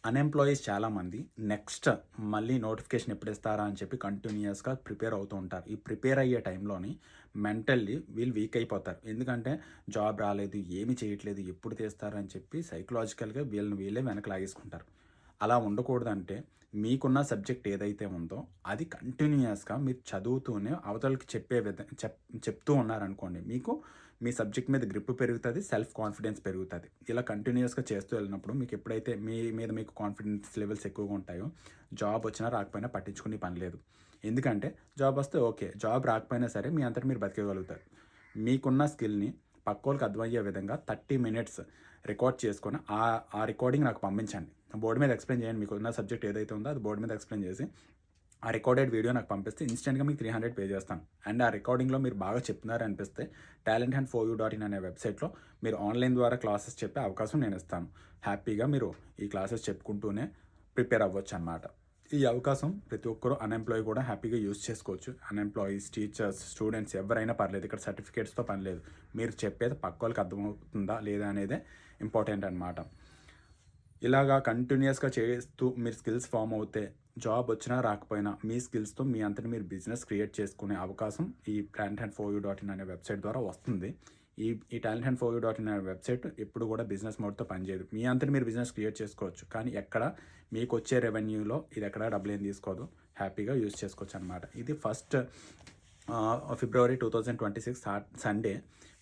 Unemployees చాలామంది next మళ్ళీ notification ఎప్పుడు ఇస్తారా అని చెప్పి కంటిన్యూయస్‌గా ప్రిపేర్ అవుతూ ఉంటారు. ఈ ప్రిపేర్ అయ్యే టైంలోని మెంటల్లీ వీళ్ళు వీక్ అయిపోతారు. ఎందుకంటే జాబ్ రాలేదు, ఏమి చేయట్లేదు, ఎప్పుడు తీస్తారు అని చెప్పి సైకలాజికల్‌గా వీళ్ళని వీళ్ళే వెనక్కి లాగేసుకుంటారు. అలా ఉండకూడదంటే మీకున్న సబ్జెక్ట్ ఏదైతే ఉందో అది కంటిన్యూయస్‌గా మీరు చదువుతూనే అవతలకి చెప్పే చెప్తూ ఉన్నారనుకోండి, మీకు మీ సబ్జెక్ట్ మీద గ్రిప్ పెరుగుతది. సెల్ఫ్ కాన్ఫిడెన్స్ పెరుగుతది. ఇలా కంటిన్యూయస్‌గా చేస్తూ వెళ్ళినప్పుడు మీకు ఎప్పుడైతే మీ మీద మీకు కాన్ఫిడెన్స్ లెవెల్స్ ఎక్కువగా ఉంటాయో, జాబ్ వచ్చినా రాకపోయినా పట్టించుకునే పని లేదు. ఎందుకంటే జాబ్ వస్తే ఓకే. జాబ్ రాకపోయినా సరే మీ అంతట మీరు బతికేయగలుగుతారు. మీకున్న స్కిల్‌ని పక్కోళ్ళకి అర్థమయ్యే విధంగా 30 మినిట్స్ రికార్డ్ చేసుకొని ఆ రికార్డింగ్ నాకు పంపించండి. బోర్డ్ మీద ఎక్స్‌ప్లెయిన్ చేయండి. మీకున్న సబ్జెక్ట్ ఏదైతే ఉందో అది బోర్డ్ మీద ఎక్స్‌ప్లెయిన్ చేసి ఆ రికార్డెడ్ వీడియో నాకు పంపిస్తే ఇన్‌స్టెంట్‌గా మీకు 300 పే చేస్తాను. అండ్ ఆ రికార్డింగ్‌లో మీరు బాగా చెప్తున్నారనిపిస్తే talentand4u.in అనే వెబ్‌సైట్‌లో మీరు ఆన్‌లైన్ ద్వారా క్లాసెస్ చెప్పే అవకాశం నేను ఇస్తాను. హ్యాపీగా మీరు ఈ క్లాసెస్ చెప్పుకుంటూనే ప్రిపేర్ అవ్వొచ్చనమాట. ఈ అవకాశం ప్రతి ఒక్కరు అన్‌ఎంప్లాయీ కూడా హ్యాపీగా యూజ్ చేసుకోవచ్చు. అన్‌ఎంప్లాయీస్, టీచర్స్, స్టూడెంట్స్ ఎవరైనా పర్లేదు. ఇక్కడ సర్టిఫికేట్స్‌తో పని లేదు. మీరు చెప్పేది పక్కోళ్ళకి అర్థమవుతుందా లేదా అనేదే ఇంపార్టెంట్ అనమాట. ఇలాగా కంటిన్యూయస్‌గా చేస్తూ మీరు స్కిల్స్ ఫార్మ్ అవుతే జాబ్ వచ్చినా రాకపోయినా మీ స్కిల్స్‌తో మీ అంతట మీరు బిజినెస్ క్రియేట్ చేసుకునే అవకాశం ఈ talentand4u.in అనే వెబ్‌సైట్ ద్వారా వస్తుంది. ఈ talentand4u.in అనే వెబ్‌సైట్ ఎప్పుడు కూడా బిజినెస్ మోడ్‌తో పనిచేయదు. మీ అంతట మీరు బిజినెస్ క్రియేట్ చేసుకోవచ్చు. కానీ ఎక్కడ మీకొచ్చే రెవెన్యూలో ఇది ఎక్కడ డబ్బులేం తీసుకోదు. హ్యాపీగా యూజ్ చేసుకోవచ్చనమాట. ఇది ఫస్ట్ ఫిబ్రవరి 2026 సండే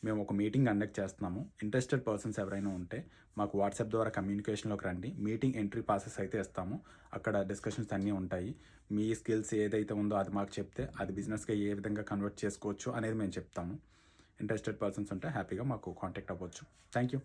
మేము ఒక మీటింగ్ కండక్ట్ చేస్తున్నాము. ఇంట్రెస్టెడ్ పర్సన్స్ ఎవరైనా ఉంటే మాకు వాట్సాప్ ద్వారా కమ్యూనికేషన్‌లోకి రండి. మీటింగ్ ఎంట్రీ పాసెస్ అయితే ఇస్తాము. అక్కడ డిస్కషన్స్ అన్నీ ఉంటాయి. మీ స్కిల్స్ ఏదైతే ఉందో అది మాకు చెప్తే అది బిజినెస్‌గా ఏ విధంగా కన్వర్ట్ చేసుకోవచ్చు అనేది మేము చెప్తాము. ఇంట్రెస్టెడ్ పర్సన్స్ ఉంటే హ్యాపీగా మాకు కాంటాక్ట్ అవ్వచ్చు. Thank you.